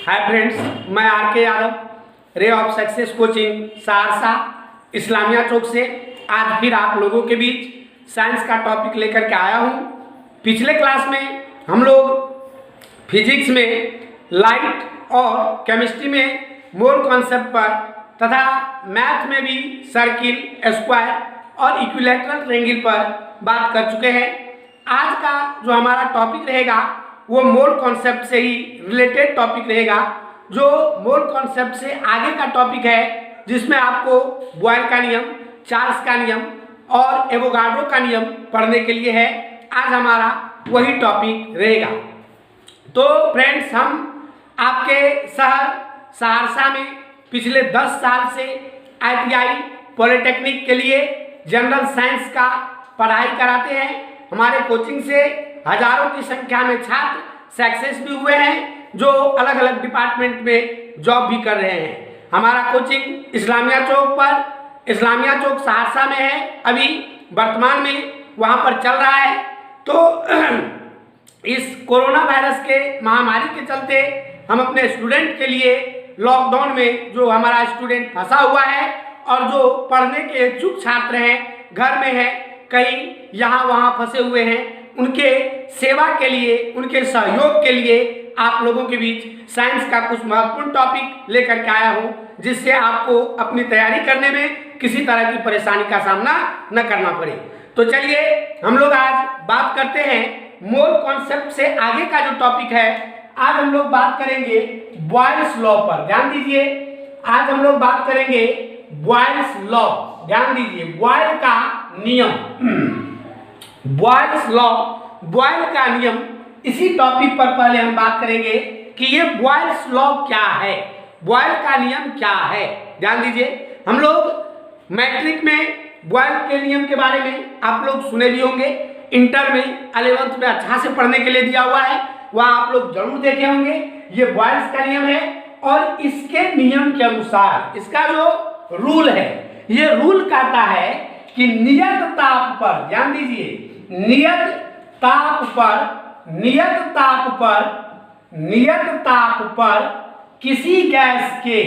Hi friends, मैं are K Yadav ray of success coaching Saharsa Islamia Chowk से आज फिर आप लोगों के बीच साइंस का टॉपिक लेकर के आया हूँ। पिछले क्लास में हम लोग फिजिक्स में लाइट और केमिस्ट्री में मोल कॉन्सेप्ट पर तथा मैथ में भी सर्किल, स्क्वायर और इक्विलैटरल ट्रायंगल पर बात कर चुके हैं। आज का जो हमारा टॉपिक रहेगा वो मोल कॉन्सेप्ट से ही रिलेटेड टॉपिक रहेगा, जो मोल कॉन्सेप्ट से आगे का टॉपिक है, जिसमें आपको बॉयल का नियम, चार्ल्स का नियम और एवोगाड्रो का नियम पढ़ने के लिए है। आज हमारा वही टॉपिक रहेगा। तो फ्रेंड्स, हम आपके शहर सहरसा में पिछले 10 साल से ITI पॉलिटेक्निक के लिए जनरल साइंस का पढ़ाई कराते हैं। हमारे कोचिंग से हजारों की संख्या में छात्र सक्सेस भी हुए हैं, जो अलग अलग डिपार्टमेंट में जॉब भी कर रहे हैं। हमारा कोचिंग इस्लामिया चौक सहरसा में है, अभी वर्तमान में वहाँ पर चल रहा है। तो इस कोरोना वायरस के महामारी के चलते हम अपने स्टूडेंट के लिए लॉकडाउन में जो हमारा स्टूडेंट फंसा हुआ है और जो पढ़ने के इच्छुक छात्र हैं, घर में हैं, कहीं यहाँ वहाँ फंसे हुए हैं, उनके सेवा के लिए, उनके सहयोग के लिए आप लोगों के बीच साइंस का कुछ महत्वपूर्ण टॉपिक लेकर के आया हूँ, जिससे आपको अपनी तैयारी करने में किसी तरह की परेशानी का सामना न करना पड़े। तो चलिए हम लोग आज बात करते हैं मोल कॉन्सेप्ट से आगे का जो टॉपिक है। आज हम लोग बात करेंगे बॉयल्स लॉ पर। ध्यान दीजिए, आज हम लोग बात करेंगे बॉयल्स लॉ। ध्यान दीजिए, बॉयल का नियम, बॉयल्स लॉ, बॉयल का नियम। इसी टॉपिक पर पहले हम बात करेंगे कि ये बॉयल्स लॉ क्या है, बॉयल का नियम क्या है। ध्यान दीजिए, हम लोग मैट्रिक में बॉयल के नियम के बारे में आप लोग सुने भी होंगे, इंटर में 11th में अच्छा से पढ़ने के लिए दिया हुआ है, वहाँ आप लोग जरूर देखे होंगे। ये बॉयल्स का नियम है और इसके नियम के अनुसार इसका जो रूल है, ये रूल कहता है कि नियत ताप पर, ध्यान दीजिए, नियत ताप पर किसी गैस के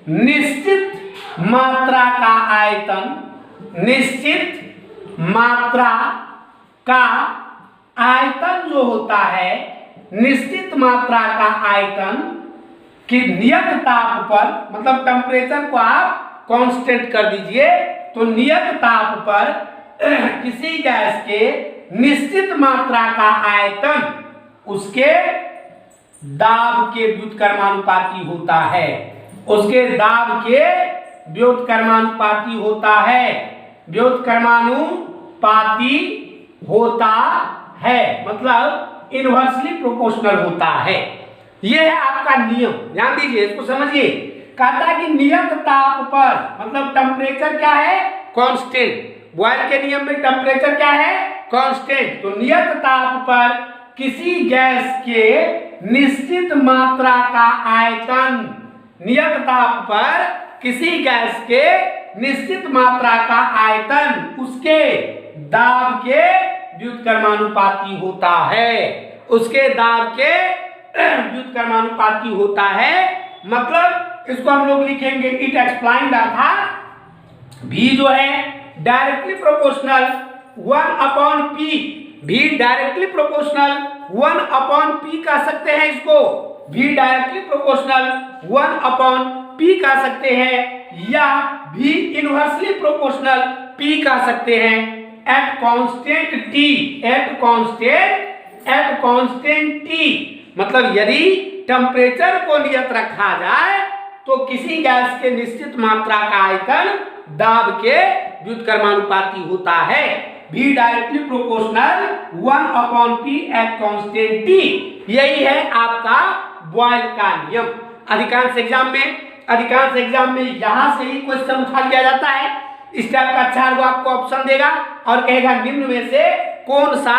निश्चित मात्रा का आयतन जो होता है, निश्चित मात्रा का आयतन कि नियत ताप पर, मतलब टेम्परेचर को आप कांस्टेंट कर दीजिए, तो नियत ताप पर किसी गैस के निश्चित मात्रा का आयतन उसके दाब के व्युत्क्रमानुपाती होता है, उसके दाब के व्युत्क्रमानुपाती होता है, व्युत्क्रमानुपाती होता है, मतलब इनवर्सली प्रोपोर्शनल होता है। यह है आपका नियम। ध्यान दीजिए, इसको समझिए। कहता है कि नियत ताप पर, मतलब टेम्परेचर क्या है, कांस्टेंट। बॉयल के नियम में टेम्परेचर क्या है, कांस्टेंट। तो नियत ताप पर किसी गैस के निश्चित मात्रा का आयतन, नियत ताप पर किसी गैस के निश्चित मात्रा का आयतन उसके दाब के व्युत्क्रमानुपाती होता है, उसके दाब के व्युत्क्रमानुपाती होता है। मतलब इसको हम लोग लिखेंगे इट एक्सप्लाइंड, अर्थात V जो है directly proportional 1/P, V directly proportional 1/P कह सकते हैं इसको, V डायरेक्टली प्रोपोर्शनल 1/P कह सकते हैं, या V इनवर्सली प्रोपोर्शनल P कह सकते हैं एट कांस्टेंट T। मतलब यदि टेम्परेचर को नियत रखा जाए तो किसी गैस के निश्चित मात्रा का आयतन दाब के व्युत्क्रमानुपाती होता है। V directly proportional 1/P at constant T। यही है आपका बॉयल का नियम। अधिकांश एग्जाम में यहां से ही क्वेश्चन उठा लिया जाता है। इस टाइप का 4 आपको ऑप्शन देगा और कहेगा निम्न में से कौन सा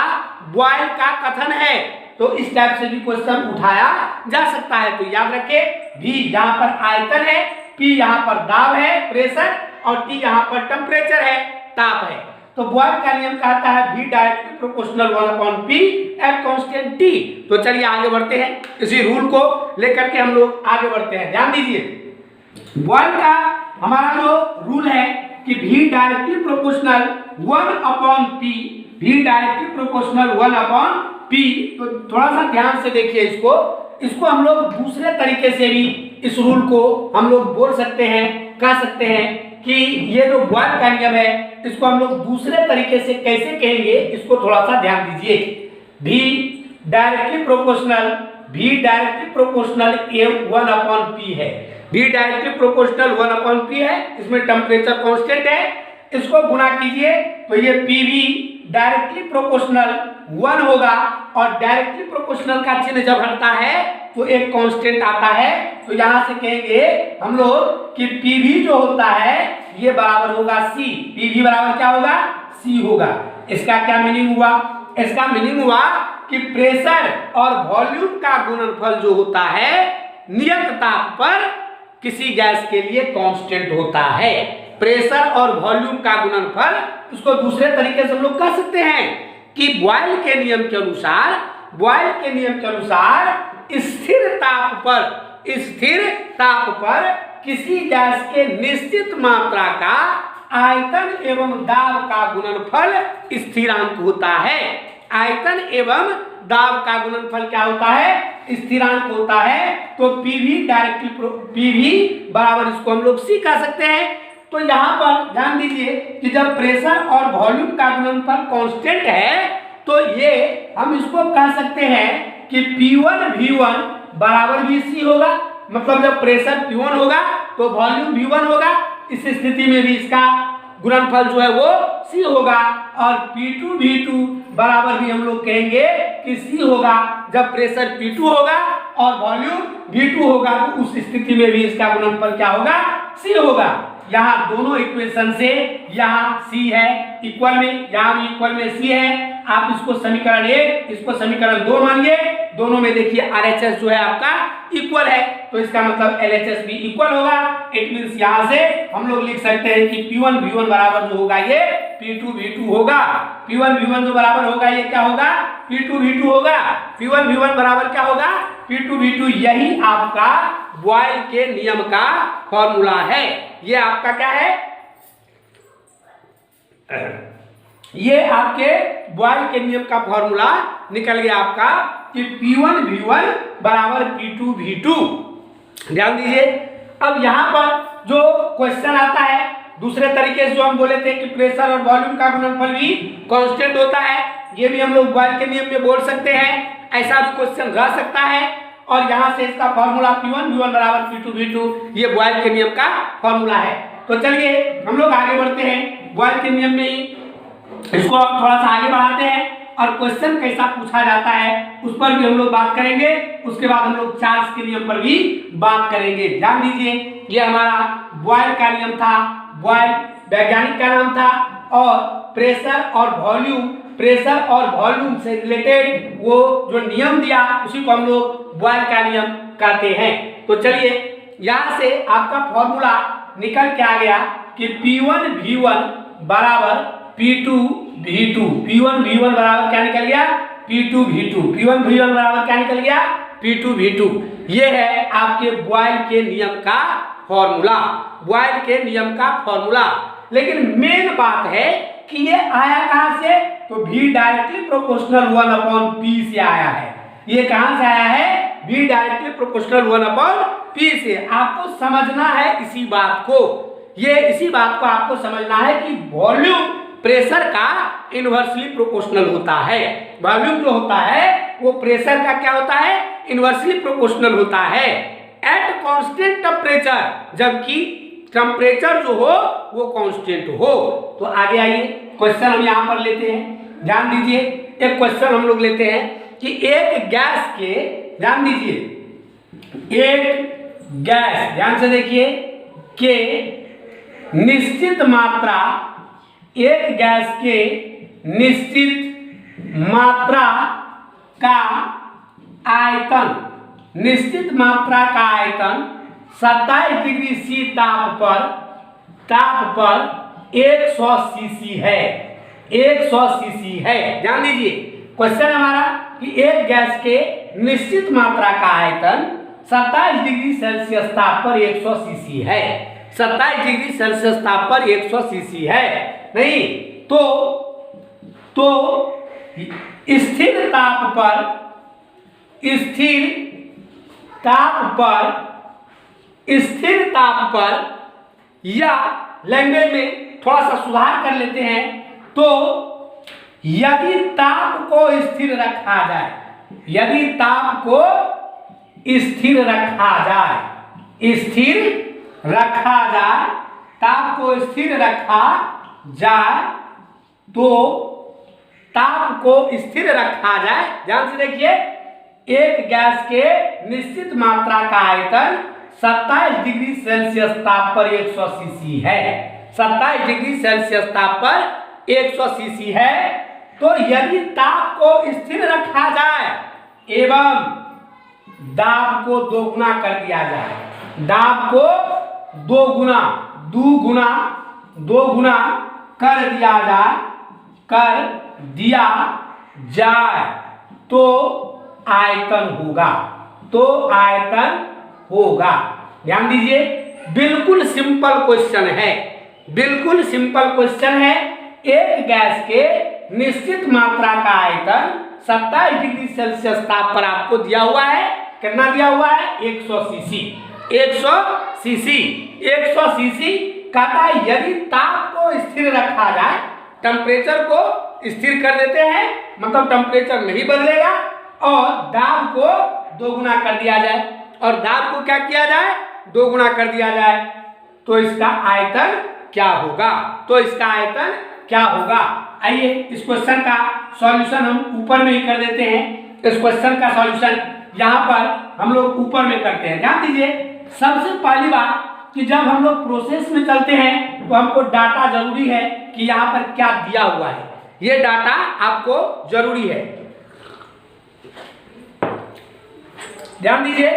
बॉयल का कथन है, तो इस टाइप से भी क्वेश्चन उठाया जा सकता है। तो याद रखिए, V यहाँ पर आयतन है, P यहाँ पर दाब है, प्रेशर, और T यहाँ पर टेम्परेचर है, ताप है। तो बॉयल का नियम कहता है V directly proportional 1/P at constant T। तो चलिए आगे बढ़ते हैं, इसी रूल को लेकर के हम लोग आगे बढ़ते हैं। ध्यान दीजिए, बॉयल का हमारा जो रूल है कि V directly proportional 1/P, V directly proportional 1/P। तो थोड़ा सा ध्यान से देखिए इसको हम लोग दूसरे तरीके से भी इस रूल को हम लोग बोल सकते हैं, कह सकते हैं कि ये जो बॉयल का नियम है इसको हम लोग दूसरे तरीके से कैसे कहेंगे, इसको थोड़ा सा ध्यान दीजिए। V डायरेक्टली प्रोपोर्शनल 1/P है, V डायरेक्टली प्रोपोर्शनल 1/P है, इसमें टेम्परेचर कांस्टेंट है, इसको गुना कीजिए तो ये PV डायरेक्टली प्रोपोर्शनल 1 होगा और डायरेक्टली प्रोपोर्शनल का चिन्ह जब हटता है तो एक कांस्टेंट आता है। तो यहां से कहेंगे हम लोग कि PV जो होता है ये बराबर होगा C। PV बराबर क्या होगा? C होगा। इसका क्या मीनिंग हुआ? इसका मीनिंग हुआ कि प्रेशर और वॉल्यूम का गुणनफल जो होता है नियत ताप पर किसी गैस के लिए कांस्टेंट होता है। प्रेशर और वॉल्यूम का गुणनफल, उसको दूसरे तरीके से हम लोग कह सकते हैं कि बॉयल के नियम के अनुसार स्थिर ताप पर किसी गैस के निश्चित मात्रा का आयतन एवं दाब का गुणनफल स्थिरांक होता है। आयतन एवं दाब का गुणनफल क्या होता है? स्थिरांक होता है। तो PV बराबर इसको हम लोग C कह सकते हैं। तो यहाँ पर ध्यान दीजिए कि जब प्रेशर और वॉल्यूम का गुणनफल कांस्टेंट है तो ये हम इसको कह सकते हैं कि P1V1 बराबर भी C होगा। मतलब जब प्रेशर P1 होगा तो वॉल्यूम V1 होगा, इस स्थिति में भी इसका गुणनफल जो है वो C होगा। और P2V2 बराबर भी हम लोग कहेंगे कि C होगा। जब प्रेशर P2 होगा और वॉल्यूम V2 होगा तो उस स्थिति में भी इसका गुणनफल क्या होगा? C होगा। यहाँ दोनों इक्वेशन से यहाँ C है इक्वल में, यहाँ भी इक्वल में C है। आप इसको समीकरण 1, इसको समीकरण 2 मानिए। दोनों में देखिए RHS जो है आपका इक्वल है, तो इसका मतलब LHS भी इक्वल होगा। इट मींस यहाँ से हम लोग लिख सकते हैं कि P1V1 बराबर जो होगा ये P2V2 होगा। P1V1 जो बराबर होगा ये क्या होगा? P2V2 होगा। P1V1 बराबर क्या होगा? P2V2। यही आपका बॉयल के नियम का फॉर्मूला है। ये आपका क्या है? ये आपके बॉयल के नियम का फॉर्मूला निकल गया आपका कि P1V1 बराबर P2V2। ध्यान दीजिए, अब यहाँ पर जो क्वेश्चन आता है दूसरे तरीके से जो हम बोले थे कि प्रेशर और वॉल्यूम का गुणनफल भी कांस्टेंट होता है, ये भी हम लोग बॉयल के नियम में बोल सकते हैं। ऐसा भी क्वेश्चन रह सकता है। और यहाँ से इसका फॉर्मूला P1V1 बराबर P2V2, ये बॉयल के नियम का फॉर्मूला है। तो चलिए हम लोग आगे बढ़ते हैं बॉयल के नियम में ही, इसको अब थोड़ा सा आगे बढ़ाते हैं और क्वेश्चन कैसा पूछा जाता है उस पर भी हम लोग बात करेंगे। उसके बाद हम लोग चार्ल्स के नियम पर भी बात करेंगे। ध्यान दीजिए, ये हमारा बॉयल का नियम था, बॉयल वैज्ञानिक का नाम था। और प्रेशर और वॉल्यूम से रिलेटेड वो जो नियम दिया उसी को हम लोग बॉयल का नियम कहते हैं। तो चलिए यहाँ से आपका फॉर्मूला निकल के आ गया कि P1V1 बराबर P2V2। P1V1 बराबर क्या निकल गया? P2V2। P1V1 बराबर क्या निकल गया? P2V2। ये है आपके बॉयल के नियम का फॉर्मूला, बॉयल के नियम का फॉर्मूला। लेकिन मेन बात है कि ये आया कहां से? तो V डायरेक्टली प्रोपोर्शनल 1/P से आया है। ये कहां से आया है? V डायरेक्टली प्रोपोर्शनल 1/P से। आपको समझना है इसी बात को, इसी बात को आपको समझना है कि वॉल्यूम प्रेशर का इनवर्सली प्रोपोर्शनल होता है। वॉल्यूम जो होता है वो प्रेशर का क्या होता है? इनवर्सली प्रोपोर्शनल होता है एट कांस्टेंट टेम्परेचर, जबकि टेम्परेचर जो हो वो कांस्टेंट हो। तो आगे आइए, क्वेश्चन हम यहाँ पर लेते हैं। ध्यान दीजिए, एक क्वेश्चन हम लोग लेते हैं कि एक गैस के, ध्यान दीजिए, एक गैस, ध्यान से देखिए, के निश्चित मात्रा, एक गैस के निश्चित मात्रा का आयतन, निश्चित मात्रा का आयतन 27 डिग्री C ताप पर 100 cc है। 100 सीसी है। ध्यान दीजिए, क्वेश्चन हमारा कि एक गैस के निश्चित मात्रा का आयतन 27 डिग्री सेल्सियस ताप पर 100 सीसी है। 27 डिग्री सेल्सियस ताप पर 100 सीसी है। नहीं तो स्थिर ताप पर या लैंग्वेज में थोड़ा सा सुधार कर लेते हैं, तो यदि ताप को स्थिर रखा जाए, ताप को स्थिर रखा जाए, तो ताप को स्थिर रखा जाए। ध्यान से देखिए, एक गैस के निश्चित मात्रा का आयतन 27 डिग्री सेल्सियस ताप पर 100 सीसी है। 27 डिग्री सेल्सियस ताप पर 100 सीसी है। तो यदि ताप को स्थिर रखा जाए एवं दाब को दोगुना कर दिया जाए, दाब को दोगुना कर दिया जाए तो आयतन होगा। ध्यान दीजिए, बिल्कुल सिंपल क्वेश्चन है। एक गैस के निश्चित मात्रा का आयतन 27 डिग्री सेल्सियस ताप पर आपको दिया हुआ है। कितना दिया हुआ है? 100 सीसी। 100 सीसी कहता है यदि ताप को स्थिर रखा जाए, टेम्परेचर को स्थिर कर देते हैं, मतलब टेम्परेचर नहीं बदलेगा, और दाब को दोगुना कर दिया जाए, और दाब को क्या किया जाए? दोगुना कर दिया जाए, तो इसका आयतन क्या होगा? आइए इस क्वेश्चन का सॉल्यूशन हम ऊपर में ही कर देते हैं। इस क्वेश्चन का सॉल्यूशन यहाँ पर हम लोग ऊपर में करते हैं। ध्यान दीजिए, सबसे पहली बात कि जब हम लोग प्रोसेस में चलते हैं तो हमको डाटा जरूरी है कि यहाँ पर क्या दिया हुआ है। ये डाटा आपको जरूरी है। ध्यान दीजिए,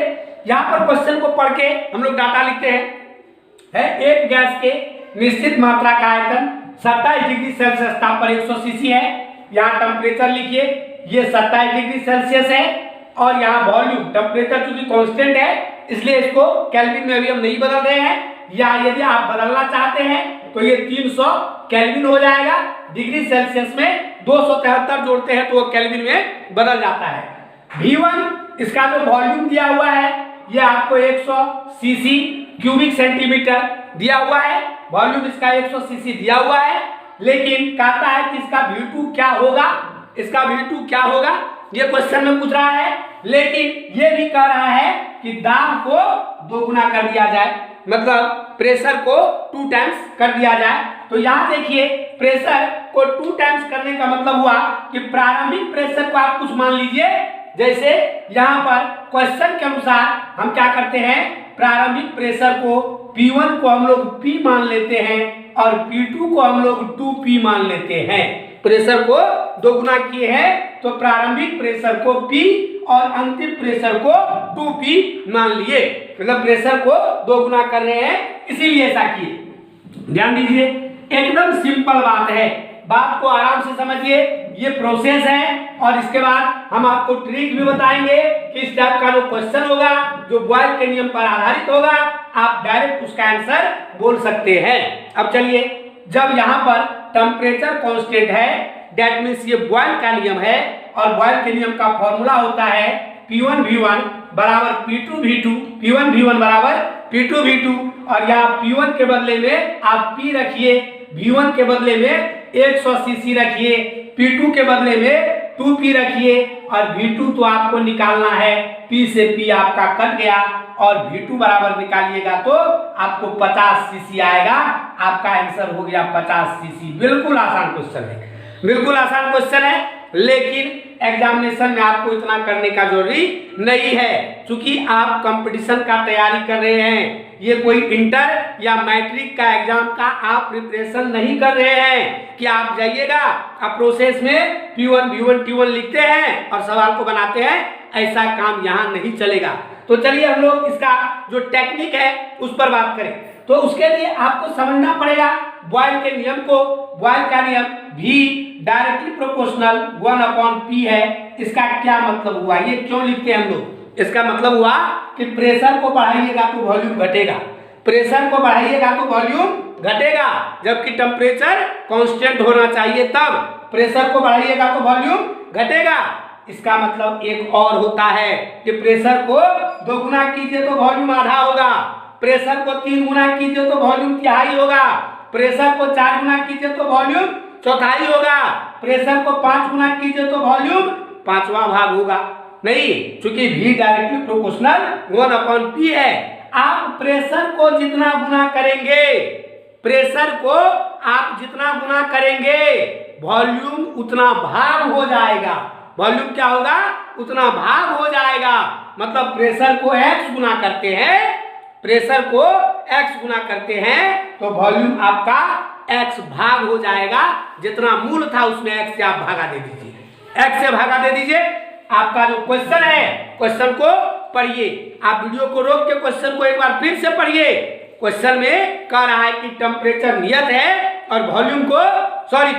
यहाँ पर क्वेश्चन को पढ़ के हम लोग डाटा लिखते हैं। एक गैस के निश्चित मात्रा का आयतन 27 डिग्री सेल्सियस ताप पर 100 सीसी है। यहाँ टेम्परेचर लिखिए, ये 27 डिग्री सेल्सियस है, और यहाँ वॉल्यूम, टेम्परेचर चूंकि कांस्टेंट है इसलिए इसको केल्विन में अभी हम नहीं बदल रहे हैं, या यदि आप बदलना चाहते हैं तो ये 300 केल्विन हो जाएगा। डिग्री सेल्सियस में 273 जोड़ते हैं तो वो केल्विन में बदल जाता है। V1 इसका जो वॉल्यूम दिया हुआ है ये आपको 100 सीसी क्यूबिक सेंटीमीटर दिया हुआ है। वॉल्यूम इसका 100 सीसी दिया हुआ है, लेकिन कहता है कि इसका V2 क्या होगा, ये क्वेश्चन में पूछ रहा है। लेकिन ये भी कह रहा है कि दाब को दोगुना कर दिया जाए, मतलब प्रेशर को 2 टाइम्स कर दिया जाए। तो यहाँ देखिए, प्रेशर को 2 टाइम्स करने का मतलब हुआ कि प्रारंभिक प्रेशर को आप कुछ मान लीजिए। जैसे यहाँ पर क्वेश्चन के अनुसार हम क्या करते हैं, प्रारंभिक प्रेशर को P1 को हम लोग P मान लेते हैं और P2 को हम लोग 2P मान लेते हैं। प्रेशर को दोगुना किए हैं तो प्रारंभिक प्रेशर को P और अंतिम प्रेशर को 2P मान लिए, मतलब प्रेशर को दोगुना कर रहे हैं, इसीलिए ऐसा किए। ध्यान दीजिए, एकदम सिंपल बात है, बात को आराम से समझिए। ये प्रोसेस है, और इसके बाद हम आपको ट्रिक भी बताएंगे कि इस टाइप का जो क्वेश्चन होगा जो बॉयल के नियम पर आधारित होगा, आप डायरेक्ट उसका आंसर बोल सकते हैं। अब चलिए, जब यहाँ पर टेम्परेचर कांस्टेंट है, दैट मीन्स ये बॉयल का नियम है, और बॉयल के नियम का फॉर्मूला होता है P1V1 बराबर P2V2, P1V1 बराबर P2V2, और यहाँ P1 के बदले में आप P रखिए, V1 के बदले में 100 सीसी रखिए, P2 के बदले में 2P रखिए, और V2 तो आपको निकालना है, P से P आपका कट गया, और V2 बराबर निकालिएगा तो आपको 50 सीसी आएगा। आपका आंसर हो गया 50 सीसी। बिल्कुल आसान क्वेश्चन है, लेकिन एग्जामिनेशन में आपको इतना करने का जरूरी नहीं है, क्योंकि आप कंपटीशन का तैयारी कर रहे हैं। ये कोई इंटर या मैट्रिक का एग्जाम का आप प्रिपरेशन नहीं कर रहे हैं कि आप जाइएगा आप प्रोसेस में P1 V1 T1 लिखते हैं और सवाल को बनाते हैं। ऐसा काम यहाँ नहीं चलेगा। तो चलिए हम लोग इसका जो टेक्निक है उस पर बात करें। तो उसके लिए आपको समझना पड़ेगा बॉयल के नियम को, बॉयल का नियम V डायरेक्टली प्रोपोर्शनल 1/P है। इसका क्या मतलब हुआ, ये क्यों लिखते हैं हम लोग? इसका मतलब हुआ कि प्रेशर को बढ़ाइएगा तो वॉल्यूम घटेगा, प्रेशर को बढ़ाइएगा तो वॉल्यूम घटेगा, जबकि टेम्परेचर कांस्टेंट होना चाहिए तब प्रेशर को बढ़ाइएगा तो वॉल्यूम घटेगा। इसका मतलब एक और होता है कि प्रेशर को 2 गुना कीजिए तो वॉल्यूम आधा होगा, प्रेशर को 3 गुना कीजिए तो वॉल्यूम तिहाई होगा, प्रेशर को 4 गुना कीजिए तो वॉल्यूम चौथाई होगा, प्रेशर को 5 गुना कीजिए तो वॉल्यूम 5वां भाग होगा। नहीं, चूंकि V डायरेक्टली प्रोपोर्शनल 1/P है। आप प्रेशर को जितना गुना करेंगे, प्रेशर को आप जितना गुना करेंगे वॉल्यूम उतना भाग हो जाएगा। वॉल्यूम क्या होगा? उतना भाग हो जाएगा। मतलब प्रेशर को x गुना करते हैं, प्रेशर को x गुना करते हैं तो वॉल्यूम आपका x भाग हो जाएगा। जितना मूल था उसमें x से आप भागा दे दीजिए, x से भागा दे दीजिए। आपका जो क्वेश्चन है, क्वेश्चन को पढ़िए, आप वीडियो को रोक के क्वेश्चन को एक बार फिर से पढ़िए। क्वेश्चन में कह रहा है कि टेम्परेचर नियत है और वॉल्यूम को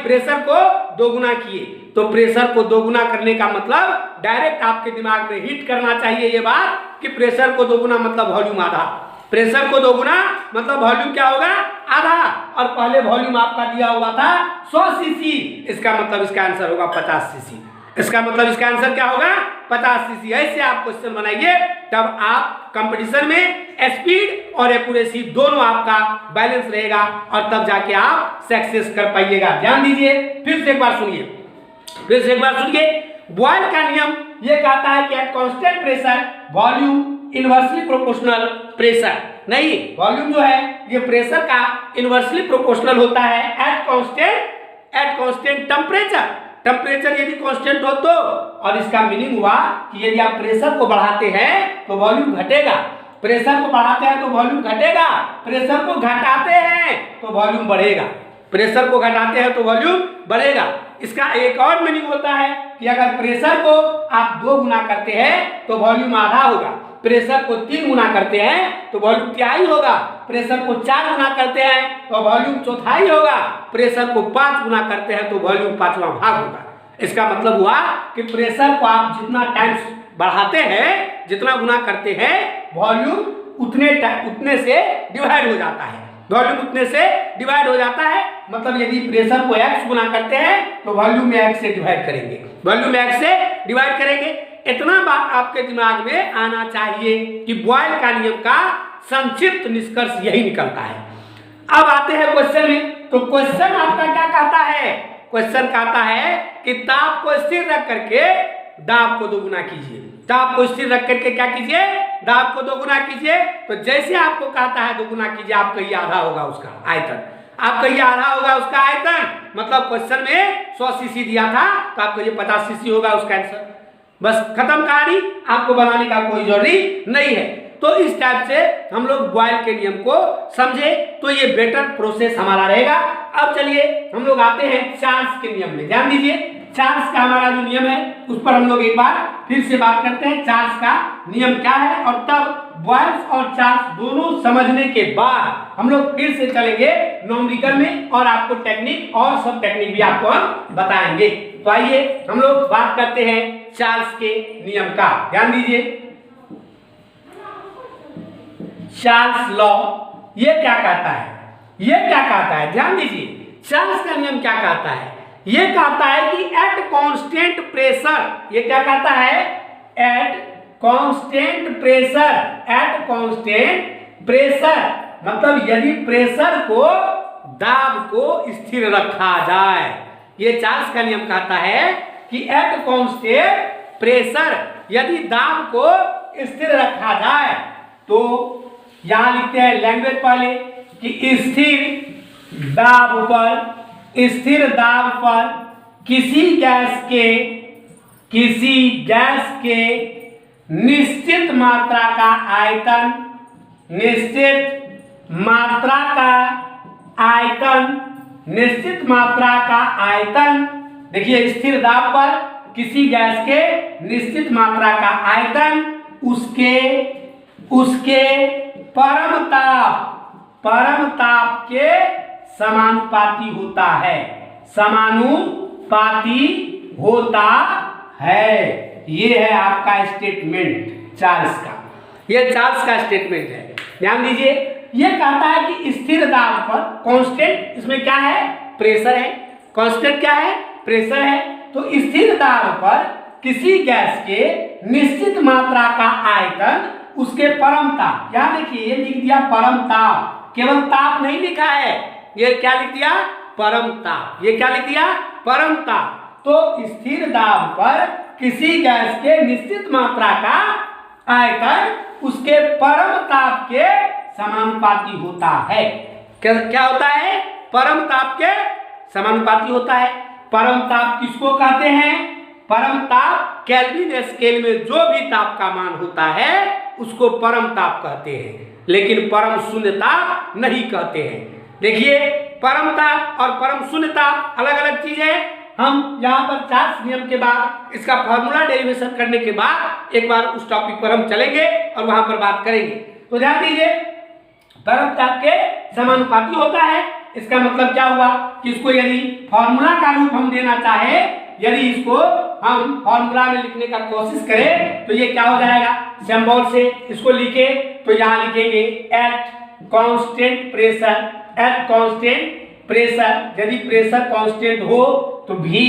प्रेशर को 2 गुना किए, तो प्रेशर को 2 गुना करने का मतलब डायरेक्ट आपके दिमाग में हिट करना चाहिए ये बात कि प्रेशर को 2 गुना मतलब वॉल्यूम आधा, प्रेशर को 2 गुना मतलब वॉल्यूम क्या होगा? आधा। और पहले वॉल्यूम आपका दिया हुआ था 100 सीसी, इसका मतलब इसका आंसर होगा 50 सीसी। इसका मतलब इसका आंसर क्या होगा? 50 सीसी। ऐसे आप क्वेश्चन बनाइए, तब आप कंपटीशन में स्पीड और एक्यूरेसी दोनों आपका बैलेंस रहेगा और तब जाके आप सक्सेस कर पाइएगा। ध्यान दीजिए, फिर से एक बार सुनिए, फिर से एक बार सुनिए। बॉयल का नियम ये कहता है कि at constant pressure volume inversely proportional pressure. नहीं, वॉल्यूम जो है ये प्रेशर का इनवर्सली प्रोपोर्शनल होता है एट कांस्टेंट टेम्परेचर। टेम्परेचर यदि कांस्टेंट हो तो, और इसका मीनिंग हुआ कि यदि आप प्रेशर को बढ़ाते हैं तो वॉल्यूम घटेगा, प्रेशर को बढ़ाते हैं तो वॉल्यूम घटेगा, प्रेशर को घटाते हैं तो वॉल्यूम बढ़ेगा, प्रेशर को घटाते हैं तो वॉल्यूम बढ़ेगा। इसका एक और मीनिंग होता है कि अगर प्रेशर को आप 2 गुना करते हैं तो वॉल्यूम आधा होगा, प्रेशर को 3 गुना करते हैं तो वॉल्यूम तिहाई होगा, प्रेशर को 4 गुना करते हैं तो वॉल्यूम चौथाई होगा, प्रेशर को 5 गुना करते हैं तो वॉल्यूम 5वां भाग होगा। इसका मतलब हुआ कि प्रेशर को आप जितना टाइम्स बढ़ाते हैं, जितना गुना करते हैं, वॉल्यूम उतने से डिवाइड हो जाता है, वॉल्यूम उतने से डिवाइड हो जाता है। मतलब यदि प्रेशर को x गुना करते हैं तो वॉल्यूम में x से डिवाइड करेंगे, वॉल्यूम में x से डिवाइड करेंगे। इतना बात आपके दिमाग में आना चाहिए कि बॉयल का नियम का संक्षिप्त निष्कर्ष यही निकलता है। अब आते हैं क्वेश्चन में, तो क्वेश्चन आपका क्या कहता है? क्वेश्चन कहता है कि ताप को स्थिर रख करके दाब को 2 गुना कीजिए। दाब को स्थिर रख करके क्या कीजिए? दाब को 2 गुना कीजिए। तो जैसे आपको कहता है 2 गुना कीजिए, आपका ये आधा होगा उसका आयतन, आपका ये आधा होगा उसका आयतन। मतलब क्वेश्चन में 100 सीसी दिया था तो आपको ये 50 सीसी होगा उसका आंसर। बस खत्म कहानी, आपको बनाने का कोई जरूरी नहीं है। तो इस टाइप से हम लोग बॉयल के नियम को समझे तो ये बेटर प्रोसेस हमारा रहेगा। अब चलिए हम लोग आते हैं चार्ल्स के नियम में। ध्यान दीजिए, चार्ल्स का हमारा जो नियम है उस पर हम लोग एक बार फिर से बात करते हैं। चार्ल्स का नियम क्या है, और तब बॉयल्स और चार्ल्स दोनों समझने के बाद हम लोग फिर से चलेंगे न्यूमेरिकल में, और आपको टेक्निक और सब टेक्निक भी आपको हम बताएंगे। तो आइए हम लोग बात करते हैं चार्ल्स के नियम का। ध्यान दीजिए, चार्ल्स लॉ ये क्या कहता है, ये क्या कहता है? ध्यान दीजिए, चार्ल्स का नियम क्या कहता है? ये कहता है कि एट कांस्टेंट प्रेशर, ये क्या कहता है? At constant pressure, at constant pressure मतलब यदि प्रेशर को, दाब को स्थिर रखा जाए। ये चार्ल्स का नियम कहता है कि एट कांस्टेंट प्रेशर यदि दाब को स्थिर रखा जाए, तो यहां लिखते हैं लैंग्वेज पहले कि स्थिर दाब पर, स्थिर दाब पर किसी गैस के निश्चित मात्रा का आयतन, निश्चित मात्रा का आयतन, देखिए स्थिर दाब पर किसी गैस के निश्चित मात्रा का आयतन उसके परम ताप के समानुपाती होता है, समानुपाती होता है। ये है आपका स्टेटमेंट चार्ल्स का, ये चार्ल्स का स्टेटमेंट है। ध्यान दीजिए, ये कहता है कि स्थिर दाब पर कांस्टेंट, इसमें क्या है, प्रेशर है। कांस्टेंट क्या है, प्रेशर है। तो स्थिर दाब पर किसी गैस के निश्चित मात्रा का आयतन उसके परम ताप, यहां देखिए ये लिख दिया परम ताप, केवल ताप नहीं लिखा है, ये क्या लिख दिया, परम ताप। ये क्या लिख दिया, परम ताप। तो स्थिर दाब पर किसी गैस के निश्चित मात्रा का आयतन उसके परम ताप के समानुपाती होता है। क्या होता है, परम ताप के समानुपाती होता है। परम ताप किसको कहते हैं, परम ताप केल्विन स्केल में जो भी ताप का मान होता है उसको परम ताप कहते हैं, लेकिन परम शून्य ताप नहीं कहते हैं। देखिए, परम ताप और परम शून्य ताप अलग अलग चीज है। हम यहाँ पर चार्ल्स नियम के बाद इसका फॉर्मूला डेरिवेशन करने के बाद एक बार उस टॉपिक पर हम चलेंगे और वहां पर बात करेंगे। तो ध्यान दीजिए, परम ताप के समानुपाती होता है। इसका मतलब क्या हुआ कि इसको यदि फॉर्मूला का रूप हम देना चाहे, यदि इसको हम फॉर्मूला में लिखने का कोशिश करें तो ये क्या हो जाएगा, सिंबल से इसको लिखे तो यहाँ लिखेंगे at constant pressure, at constant pressure. यदि प्रेशर कांस्टेंट हो तो V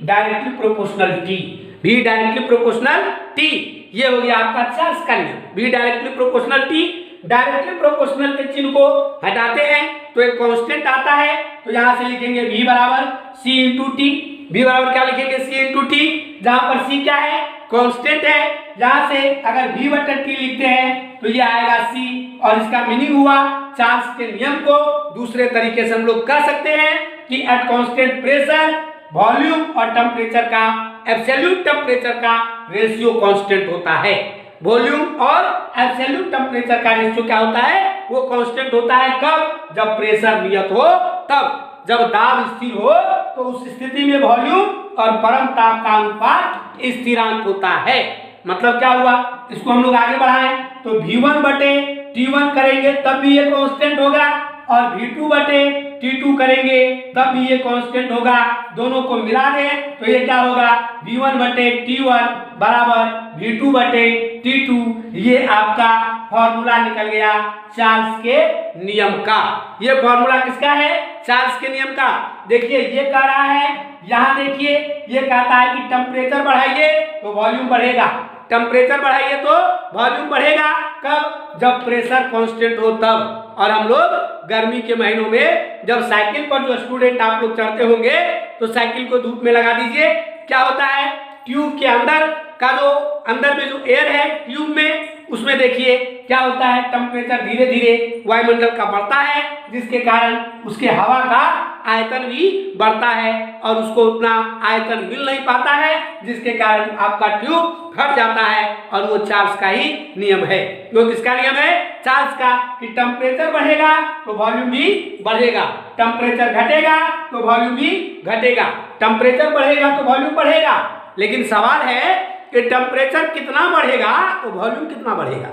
directly proportional T, V directly proportional T। ये हो गया आपका चार्ल्स का नियम, V directly proportional T। Directly proportional के चिन्ह को हटाते हैं तो एक कांस्टेंट आता है, तो यहां से लिखेंगे V बराबर C इंटू टी। V बराबर क्या लिखेंगे, C इंटू टी, जहां पर C क्या है, कांस्टेंट है। यहां से अगर V बटा T लिखते हैं तो ये आएगा C, और इसका मीनिंग हुआ चार्ल्स के नियम को दूसरे तरीके से हम लोग कह सकते हैं कि एट कांस्टेंट प्रेशर वॉल्यूम और टेम्परेचर का, एब्सोल्यूट टेम्परेचर का रेशियो कांस्टेंट होता है। वॉल्यूम और एब्सोल्यूट टेम्परेचर का रेशियो क्या होता है, वो कांस्टेंट होता है। कब, जब प्रेशर नियत हो तब। जब दाब स्थिर हो तो उस स्थिति में वॉल्यूम और परम ताप का अनुपात स्थिरांक होता है। मतलब क्या हुआ, इसको हम लोग आगे बढ़ाएं तो V1 बटे T1 करेंगे तब भी ये कांस्टेंट होगा, और V2 बटे T2 करेंगे तब भी ये कांस्टेंट होगा। दोनों को मिला दें तो ये क्या होगा, V1 बटे T1 बराबर V2 बटे T2। ये आपका फॉर्मूला निकल गया चार्ल्स के नियम का। ये फॉर्मूला किसका है, चार्ल्स के नियम का। देखिए ये कह रहा है, यहाँ देखिए ये कहता है कि टेम्परेचर बढ़ाइए तो वॉल्यूम बढ़ेगा, टेम्परेचर बढ़ाइए तो वॉल्यूम बढ़ेगा। कब, जब प्रेशर कांस्टेंट हो तब। और हम लोग गर्मी के महीनों में जब साइकिल पर जो स्टूडेंट आप लोग चढ़ते होंगे तो साइकिल को धूप में लगा दीजिए, क्या होता है, ट्यूब के अंदर का जो अंदर में जो एयर है ट्यूब में, उसमें देखिए क्या होता है, टेम्परेचर धीरे धीरे वायुमंडल का बढ़ता है, जिसके कारण उसके हवा का आयतन भी बढ़ता है और उसको उतना आयतन मिल नहीं पाता है, जिसके कारण आपका ट्यूब फट जाता है। और वो चार्ल्स का ही नियम है। वो किसका नियम है, चार्ल्स का, कि टेम्परेचर बढ़ेगा तो वॉल्यूम भी बढ़ेगा, टेम्परेचर घटेगा तो वॉल्यूम भी घटेगा, टेम्परेचर बढ़ेगा तो वॉल्यूम बढ़ेगा। लेकिन सवाल है कि टेम्परेचर कितना बढ़ेगा तो वॉल्यूम कितना बढ़ेगा,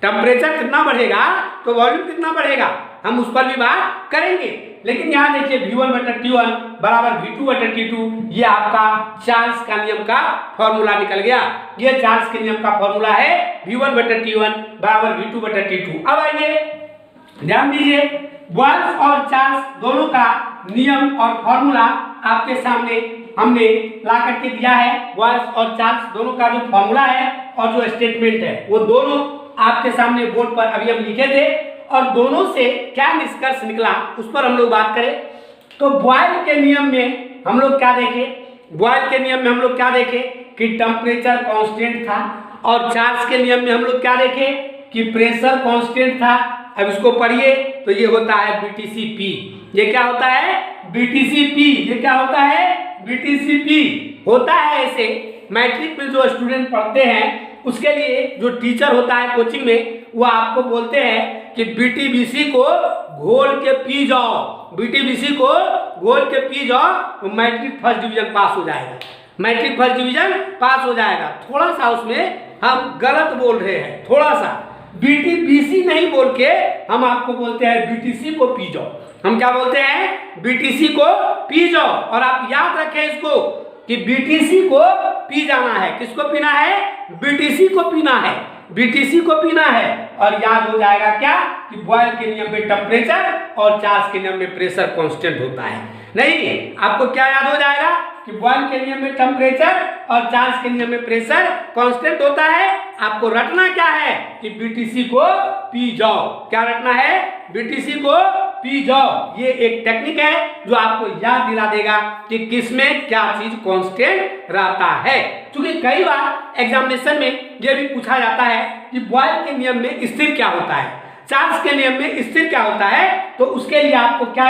टेम्परेचर कितना बढ़ेगा तो वॉल्यूम कितना बढ़ेगा, हम उस पर भी बात करेंगे। लेकिन यहाँ देखिए V1 बटा T1 बराबर V2 बटा T2, ये आपका चार्ल्स का नियम का फॉर्मूला निकल गया। ये चार्ल्स के नियम का फॉर्मूला है, V1 बटा T1 बराबर V2 बटा T2। अब आइए ध्यान दीजिए, बॉयल्स और चार्ल्स दोनों का नियम और फॉर्मूला आपके सामने हमने ला करके दिया है। बॉयल्स और चार्ल्स दोनों का जो फॉर्मूला है और जो स्टेटमेंट है वो दोनों आपके सामने बोर्ड पर अभी हम लिखे थे, और दोनों से क्या निष्कर्ष निकला उस पर हम लोग बात करें। तो बॉयल के नियम में हम लोग क्या देखे, बॉयल के नियम में हम लोग क्या देखे कि टेम्परेचर कांस्टेंट था, और चार्ल्स के नियम में हम लोग क्या देखे कि प्रेशर कांस्टेंट था। अब इसको पढ़िए तो ये होता है BTCP। ये क्या होता है, BTCP। ये क्या होता है, BTCP होता है। ऐसे मैट्रिक में जो स्टूडेंट पढ़ते हैं उसके लिए जो टीचर होता है कोचिंग में, वो आपको बोलते हैं कि BTBC को घोल के पी जाओ, BTBC को घोल के पी जाओ तो मैट्रिक फर्स्ट डिवीजन पास हो जाएगा, मैट्रिक फर्स्ट डिवीजन पास हो जाएगा। थोड़ा सा उसमें हम गलत बोल रहे हैं, थोड़ा सा BTBC नहीं बोल के हम आपको बोलते हैं BTC को पी जाओ। हम क्या बोलते हैं, बीटीसी को पी जाओ। और आप याद रखें इसको कि बीटीसी को पी जाना है। किसको पीना है, बीटीसी को पीना है, बीटीसी को पीना है। और याद हो जाएगा क्या कि बॉयल के नियम में टेम्परेचर और चार्ल्स के नियम में प्रेशर कांस्टेंट होता है। नहीं, आपको क्या याद हो जाएगा कि बॉयल के नियम में टेम्परेचर और चार्ल्स के नियम में प्रेशर कांस्टेंट होता है। आपको रटना क्या है कि बीटीसी को पी जाओ। क्या रटना है, बीटीसी को पी जाओ। ये एक टेक्निक है जो आपको याद दिला देगा कि किसमें क्या चीज कांस्टेंट रहता है। क्योंकि कई बार एग्जामिनेशन में यह भी पूछा जाता है कि बॉयल के नियम में स्थिर क्या होता है, चार्ल्स के नियम में स्थिर क्या होता है। तो उसके लिए आपको क्या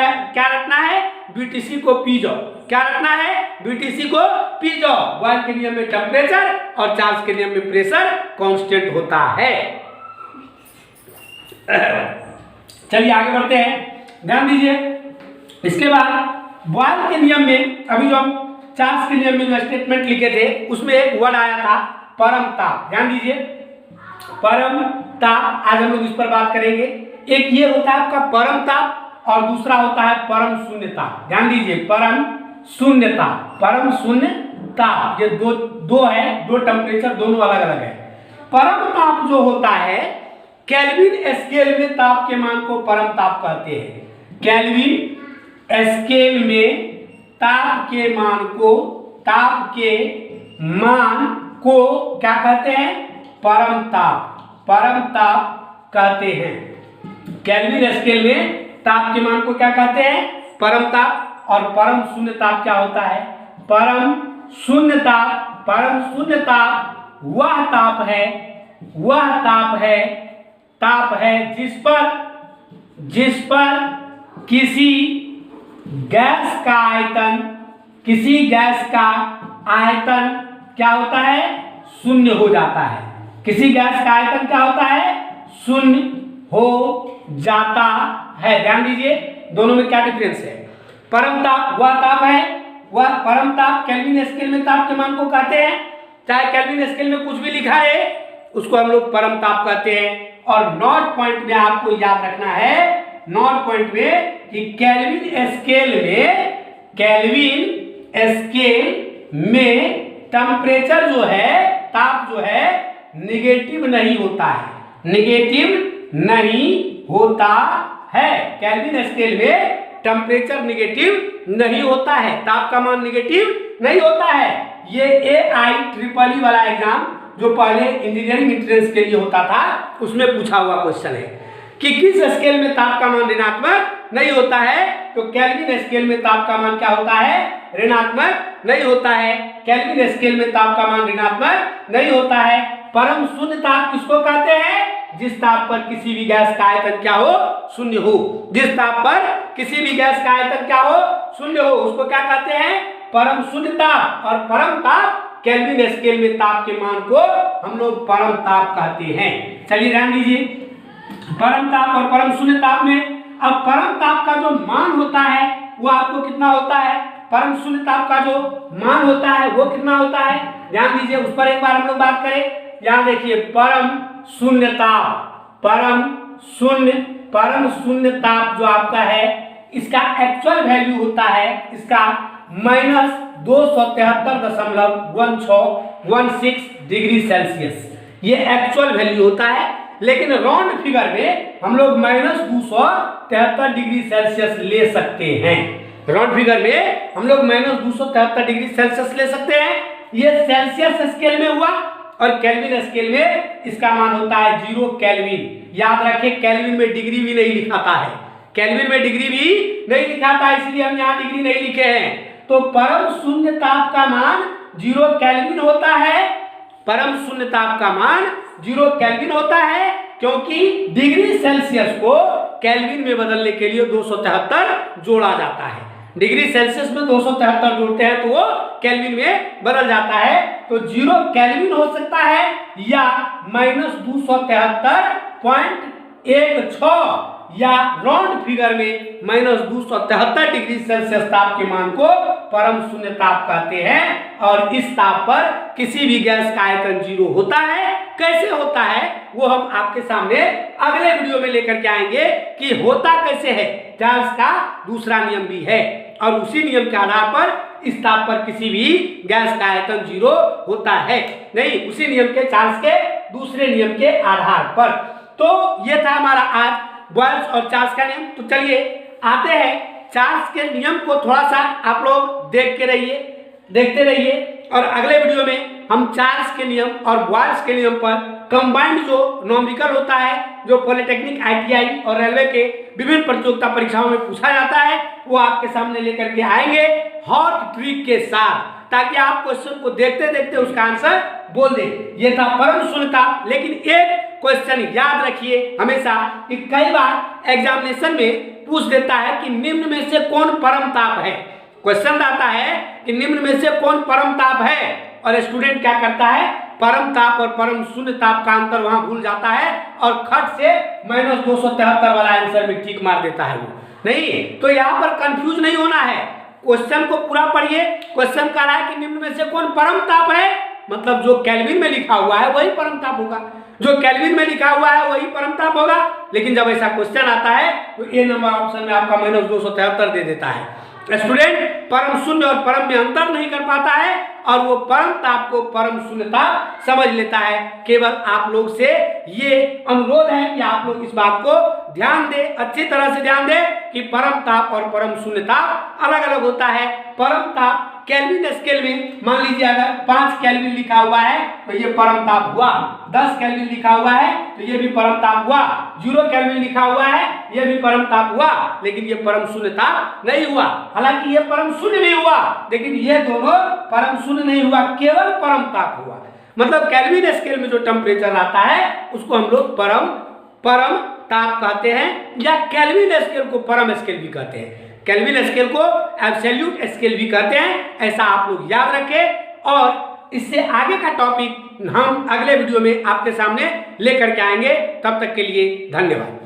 रखना है, बीटीसी को पी जाओ। क्या रखना है, बीटीसी को पी जाओ। बॉयल के नियम में टेम्परेचर और चार्ल्स के नियम में प्रेशर कांस्टेंट होता है। चलिए आगे बढ़ते हैं, ध्यान दीजिए। इसके बाद बॉयल के नियम में अभी जो हम चार्ल्स के नियम में जो स्टेटमेंट लिखे थे उसमें एक वर्ड आया था परम ताप। ध्यान दीजिए, परम ताप। आज हम लोग इस पर बात करेंगे। एक ये होता है आपका परम ताप और दूसरा होता है परम शून्य ताप। ध्यान दीजिए, परम शून्य ताप, परम शून्य ताप, ये दो है, दो टेम्परेचर दोनों अलग अलग है। परम ताप जो होता है, केल्विन स्केल में ताप के मान को परम ताप कहते हैं। केल्विन स्केल में ताप के मान को क्या कहते हैं, परम ताप, परम ताप कहते हैं। केल्विन स्केल में ताप के मान को क्या कहते हैं, परम ताप। और परम शून्य ताप क्या होता है, परम शून्य ताप। परम शून्य ताप वह ताप है जिस पर किसी गैस का आयतन क्या होता है, शून्य हो जाता है। किसी गैस का आयतन क्या होता है, शून्य हो जाता है। ध्यान दीजिए दोनों में क्या डिफरेंस है। परम ताप वह ताप है, वह परम ताप केल्विन स्केल में ताप के मान को कहते हैं। चाहे केल्विन स्केल में कुछ भी लिखा है उसको हम लोग परम ताप कहते हैं। और नोट पॉइंट में आपको याद रखना है, नोट पॉइंट में कि केल्विन स्केल में टेम्परेचर जो है, ताप जो है निगेटिव नहीं होता है, निगेटिव नहीं होता है। केल्विन स्केल में टेम्परेचर निगेटिव नहीं होता है, ताप का मान निगेटिव नहीं होता है। ये AIEEE वाला एग्जाम जो पहले इंजीनियरिंग एंट्रेंस के लिए होता था उसमें पूछा हुआ क्वेश्चन है कि किस स्केल में ताप का मान ऋणात्मक नहीं होता है। तो केल्विन स्केल में ताप का मान क्या होता है, ऋणात्मक नहीं होता है। केल्विन स्केल में ताप का मान ऋणात्मक नहीं होता है। परम शून्य ताप किसको कहते हैं, जिस ताप पर किसी भी गैस का आयतन क्या हो, शून्य हो। जिस ताप पर किसी भी गैस का आयतन क्या हो, शून्य हो, उसको क्या कहते हैं, परम शून्य ताप। और परम ताप केल्विन स्केल में ताप के मान को हम लोग परम ताप कहते हैं। चलिए ध्यान दीजिए, परम ताप और परम शून्य ताप में अब परम ताप का जो मान होता है वो आपको कितना होता है, परम शून्य ताप का जो मान होता है वो कितना होता है। ध्यान दीजिए, उस पर एक बार हम लोग बात करें। यहाँ देखिए, परम शून्य ताप, परम शून्य ताप जो आपका है इसका एक्चुअल वैल्यू होता है इसका -273.1616 डिग्री सेल्सियस। ये एक्चुअल वैल्यू होता है, लेकिन राउंड फिगर में हम लोग -273 डिग्री सेल्सियस ले सकते हैं। राउंड फिगर में हम लोग -273 डिग्री सेल्सियस ले सकते हैं। ये सेल्सियस स्केल में हुआ और केल्विन स्केल में इसका मान होता है 0 केल्विन। याद रखें, केल्विन में डिग्री भी नहीं लिखाता है, केल्विन में डिग्री भी नहीं लिखाता है, इसलिए हम यहाँ डिग्री नहीं लिखे हैं। तो परम शून्य ताप का मान 0 केल्विन होता है। परम शून्य ताप का मान 0 केल्विन होता है, क्योंकि डिग्री सेल्सियस को केल्विन में बदलने के लिए 273 जोड़ा जाता है। डिग्री सेल्सियस में 273 जोड़ते हैं तो वो केल्विन में बदल जाता है। तो 0 केल्विन हो सकता है या -273.16 या राउंड फिगर में -273 डिग्री सेल्सियस ताप के मान को परम शून्य ताप कहते हैं। और इस ताप पर किसी भी गैस का आयतन 0 होता है। कैसे होता है वो हम आपके सामने अगले वीडियो में लेकर के आएंगे कि होता कैसे है। चार्ल्स का दूसरा नियम भी है और उसी नियम के आधार पर इस ताप पर किसी भी गैस का आयतन 0 होता है। नहीं, उसी नियम के, चार्ल्स के दूसरे नियम के आधार पर। तो ये था हमारा आज बॉयल्स और चार्ल्स का नियम। तो चलिए आते हैं चार्ल्स के नियम को थोड़ा सा आप लोग देखते रहिए और अगले वीडियो में हम चार्ल्स के नियम और बॉयल्स के नियम पर कंबाइंड जो न्यूमेरिकल होता है, जो पॉलिटेक्निक, ITI और रेलवे के विभिन्न प्रतियोगिता परीक्षाओं में पूछा जाता है, वो आपके सामने लेकर के आएंगे हॉट ट्रिक के साथ, ताकि आप क्वेश्चन को देखते देखते उसका आंसर बोल दें। ये था परम शून्य ताप। लेकिन एक क्वेश्चन याद रखिए हमेशा कि कई बार एग्जामिनेशन में पूछ देता है कि निम्न में से कौन परम ताप है। क्वेश्चन आता है कि निम्न में से कौन परम ताप है और स्टूडेंट क्या करता है, परम ताप और परम शून्य ताप का अंतर वहां भूल जाता है और खट से -273 वाला आंसर में टिक मार देता है। वो नहीं, तो यहाँ पर कंफ्यूज नहीं होना है। क्वेश्चन को पूरा पढ़िए। क्वेश्चन कह रहा है कि निम्न में से कौन परम ताप है, मतलब जो केल्विन में लिखा हुआ है वही परम ताप होगा। जो केल्विन में लिखा हुआ है वही परम ताप होगा। लेकिन जब ऐसा क्वेश्चन आता है तो ए नंबर ऑप्शन में आपका -273 दे देता है। स्टूडेंट परम शून्य और परम में अंतर नहीं कर पाता है और वो परम ताप को परम शून्य ताप समझ लेता है। केवल आप लोग से ये अनुरोध है कि आप लोग इस बात को ध्यान दें, अच्छी तरह से ध्यान दें कि परम ताप और परम शून्य ताप अलग अलग होता है। परम ताप केल्विन स्केल में मान लीजिए अगर 5 केल्विन लिखा हुआ है तो ये परम ताप हुआ, 10 केल्विन लिखा हुआ है तो ये भी परम ताप हुआ, 0 केल्विन लिखा हुआ है ये भी परम ताप हुआ, लेकिन ये परम शून्य ताप नहीं हुआ। हालांकि ये परम शून्य भी हुआ लेकिन ये दोनों परम शून्य नहीं हुआ, केवल परम ताप हुआ। मतलब केल्विन स्केल में जो टेम्परेचर आता है उसको हम लोग परम ताप कहते हैं या केल्विन स्केल को परम स्केल भी कहते हैं। केल्विन स्केल को एब्सोल्यूट स्केल भी कहते हैं। ऐसा आप लोग याद रखें और इससे आगे का टॉपिक हम अगले वीडियो में आपके सामने लेकर के आएंगे। तब तक के लिए धन्यवाद।